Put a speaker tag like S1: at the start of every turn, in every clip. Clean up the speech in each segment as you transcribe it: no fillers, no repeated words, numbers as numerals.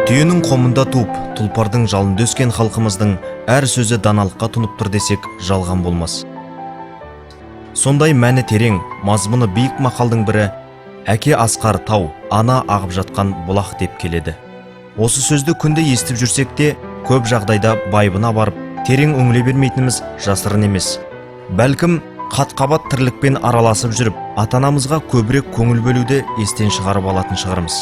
S1: Түйенің қомында туып, тұлпардың жалында өскен халқымыздың әр сөзі даналыққа тұнып тұр десек, жалған болмас. Сондай мәні терең, мазмұны биік мақалдың бірі әке асқар тау, ана ағып жатқан бұлақ деп келеді. Осы сөзді күнде естіп жүрсек те, көп жағдайда байыбына барып, терең өңіле бермейтініміз жасырын емес. Бәлкім, қат-қабат тірлікпен араласып жүріп, ата-анамызға көбірек көңіл бөлуді естен шығарып алатын шығармыз.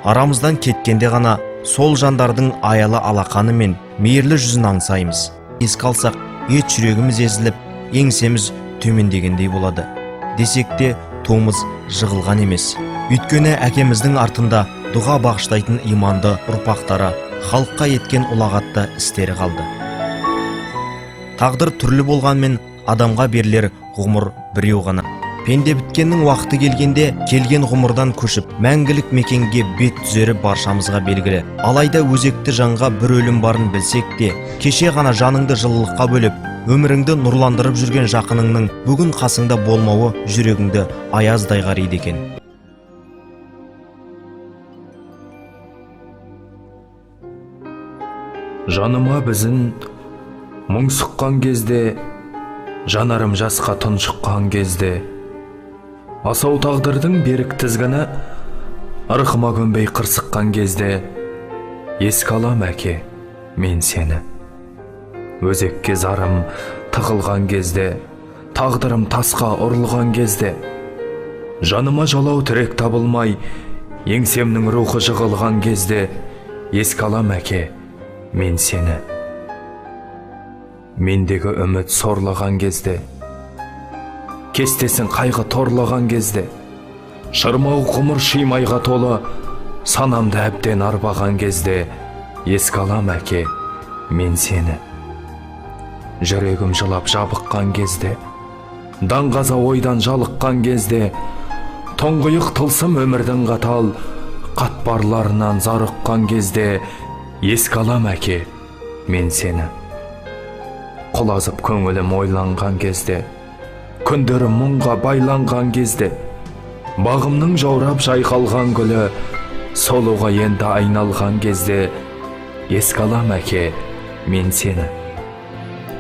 S1: Арамыздан кеткенде ғана сол жандардың аялы алақаны мен мейірлі жүзін аңсаймыз. Еске алсақ, ет жүрегіміз езіліп, еңсеміз төмендегендей болады. Десек те, туымыз жығылған емес. Өйткені әкеміздің артында дұға бағыштайтын иманды ұрпақтары, халыққа еткен ұлағатты істері қалды. Тағдыр түрлі болғанмен, адамға берілер ғұмыр біреу ғана. Пенде біткеннің уақыты келгенде, келген ғұмырдан көшіп, мәңгілік мекенге бет түзері баршамызға белгілі. Алайда өзекті жанға бір өлім барын білсек те, кеше ғана жаныңды жылылыққа бөліп, өміріңді нұрландырып жүрген жақыныңның бүгін қасыңда болмауы жүрегіңді аяздай қариды екен.
S2: Жаныма бізін мұң сұққан кезде, жанарым жасқа тұншыққан кезде, асау тағдырдың берік тізгіні ырқыма көнбей қырсыққан кезде, еске алам әке, мен сені. Өзекке зарым тығылған кезде, тағдырым тасқа ұрылған кезде, жаныма жалау тірек табылмай, еңсемнің рухы жығылған кезде, еске алам әке, мен сені. Мендегі үміт сорлаған кезде, кестесін қайғы торлаған кезде, шырмау ғұмыр шимайға толы, санамды әбден арбаған кезде, еске алам әке, мен сені. Жүрегім жылап жабыққан кезде, даңғаза ойдан жалыққан кезде, тұңғиық тылсым өмірдің қатал қатпарларынан зарыққан кезде, еске алам әке, мен сені. Құлазып көңілім ойланған кезде, күндерім мұңға байланған кезде, бағымның жаурап жайқалған гүлі солуға енді айналған кезде, еске алам әке, мен сені.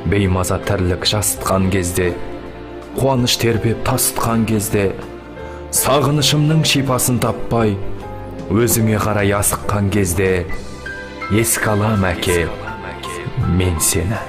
S2: Беймаза тірлік жасытқан кезде, қуаныш тербеп тасытқан кезде, сағынышымның шипасын таппай, өзіңе қарай асыққан кезде, еске алам әке, мен сені.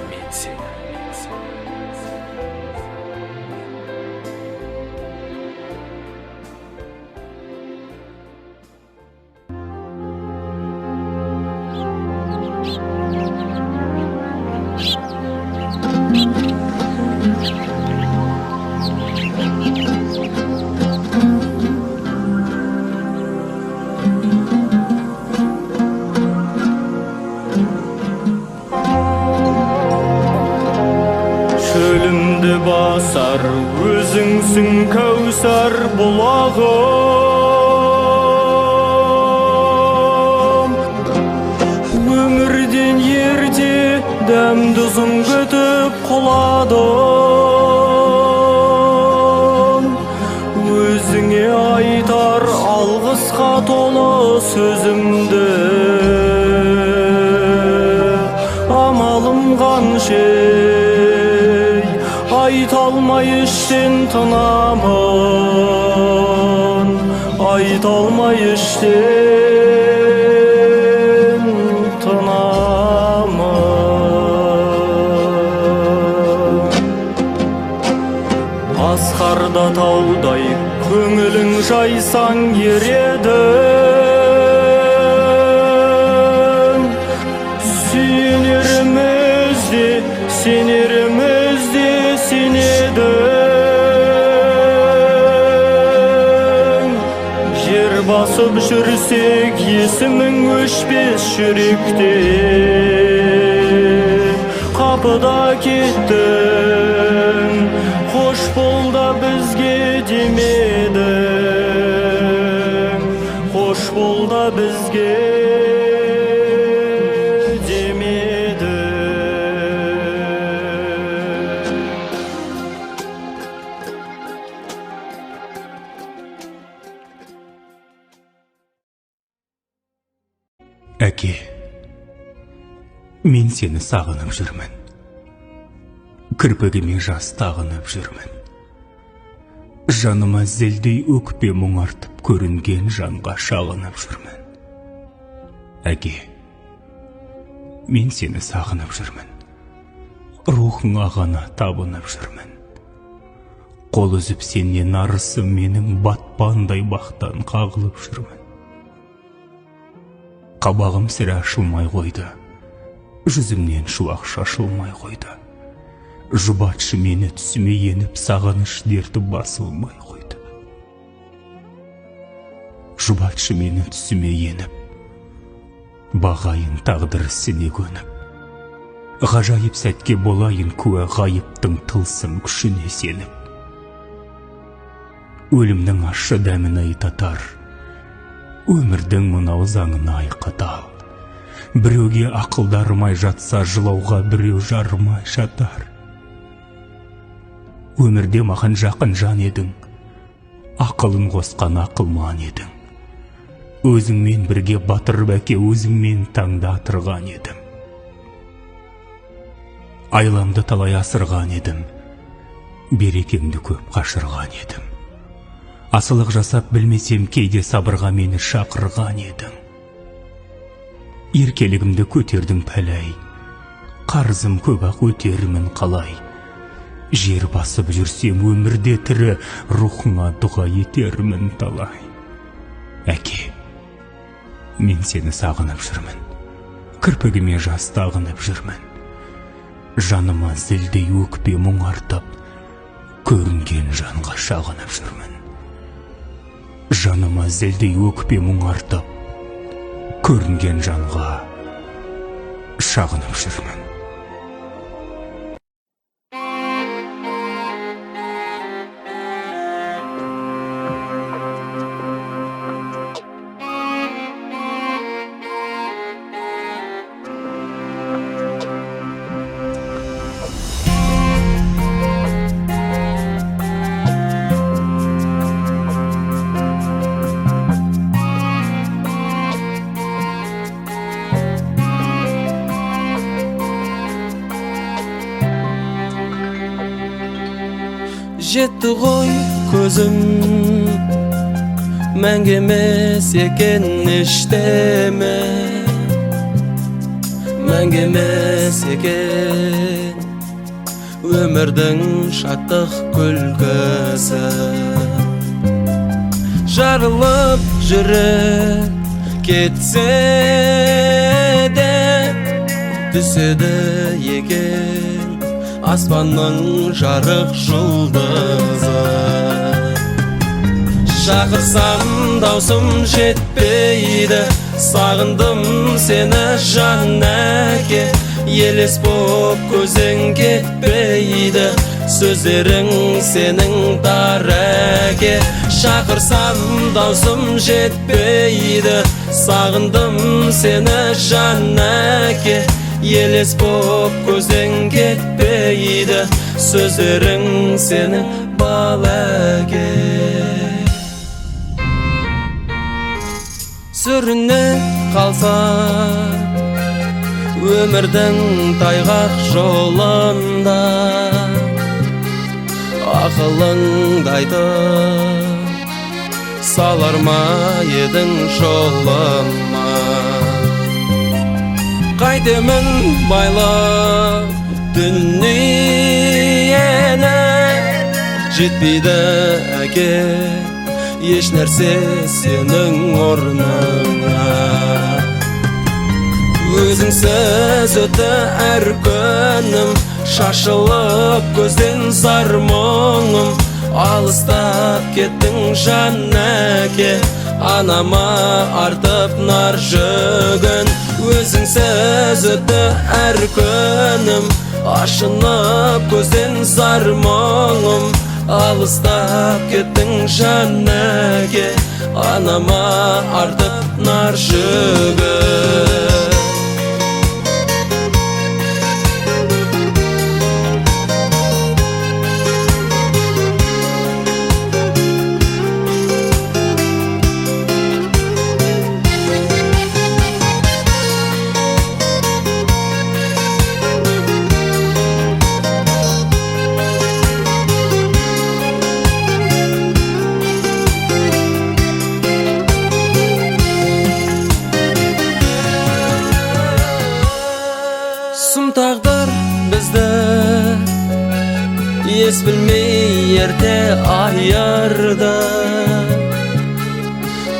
S3: Шөлімді басар, өзіңсің кәусар бұлағым. Өмірден ерте дәмді ұзын күтіп құладым. Өзіңе айтар алғысқа толы сөзімді, амалым қаншей, айта алмай іштен тынамын, айта алмай іштен тынамын. Асқарда таудай көңілің жайсаң ередің, сүйенерімізде, сенерімізде сенедің. Жер басып жүрсек, есімің өшпес жүректен. Қапыда кеттің, қош бол да бізге демедің, қош бол да бізге
S4: Әке, мен сені сағынып жүрмін. Кірпігіме жас тағынып жүрмін. Жаныма зілдей өкпе мұң артып көрінген жанға шағынып жүрмін. Әке, мен сені сағынып жүрмін. Рухыңа ғана табынып жүрмін. Қол үзіп сенен арысым менің батпандай бақтан қағылып жүрмін. Қабағым сірә ашылмай қойды. Жүзімнен шуақ шашылмай қойды. Жұбатшы мені түсіме еніп, сағыныш дерті басылмай қойды. Жұбатшы мені түсіме еніп, бағайын тағдыр ісіне көніп. Ғажайып сәтке болайын куә ғайыптың тылсым күшіне сеніп. Өлімнің ащы дәмін айтатар, өмірдің мынау заңын айқатал. Біреуге ақылдарымай жатса, жылауға біреу жарымай жатар. Өмірде маған жақын жан едің, ақылын қосқан ақылман едің. Өзіңмен бірге батырып әке, өзіңмен таңдатырған едім. Айламды талай асырған едім, берекемді көп қашырған едім. Асылық жасап білмесем, кейде сабырға мені шақырған едің. Еркелігімді көтердің пәләй, қарызым көп ақ өтермін қалай. Жер басып жүрсем өмірде тірі, рухыңа дұға етермін талай. Әке, мен сені сағынып жүрмін. Кірпігіме жас тағынып жүрмін. Жаныма зілдей өкпе мұң артып, көрінген жанға шағынып жүрмін. Жаныма зілдей өкпе мұң артып, көрінген жанға шағынып жүрмін.
S5: Жетті ғой көзім, мәңгі емес екен ештеме, мәңгі емес екен өмірдің шаттық күлкісі. Жарылып жүрек кетсе де түседі екен аспанның жарық жұлдызы. Шақырсам даусым жетпейді, сағындым сені жан әке. Елес боп көзің кетпейді, сөздерің сенің дар әке. Шақырсам даусым жетпейді, сағындым сені жан әке. Елес боп көзің кетпейді, сөздерің сенің бал әке. Сүріне қалса өмірдің тайғақ жолында, ақылыңды айтып салар ма едің жолыма. Қайтемін байлап дүниені, жетпейді әке еш нәрсе сенің орныңа. Өзіңсіз өтті әр күнім, шашылып көзден зар мұңым. Алыстап кеттің жан әке, анама артып нар жүгін. Өзіңсіз өтті әр күнім, ашынып көзден зар мұңым. Алыстап кеттің жан әке, анама артып нар жүгін. ес білмей ерте айырды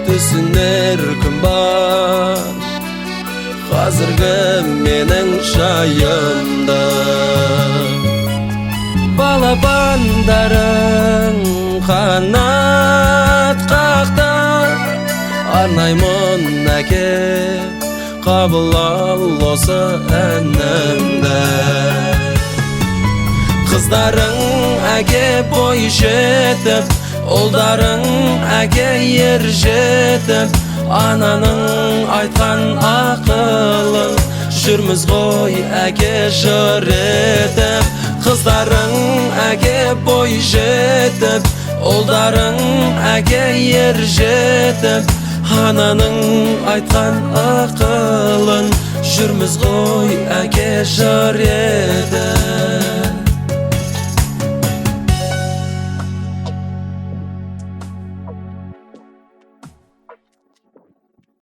S5: түсінер күн бар қазіргі менің жайымда балапандарың қанат қақты арнаймын әке қабыл ал осы әнімді қыздарың әке бой жетіп ұлдарың әке ер жетіп ананың айтқан ақылын жүрміз ғой әке жыр етіп қыздарың әке бой жетіп ұлдарың әке ер жетіп ананың айтқан ақылын жүрміз ғой әке жыр етіп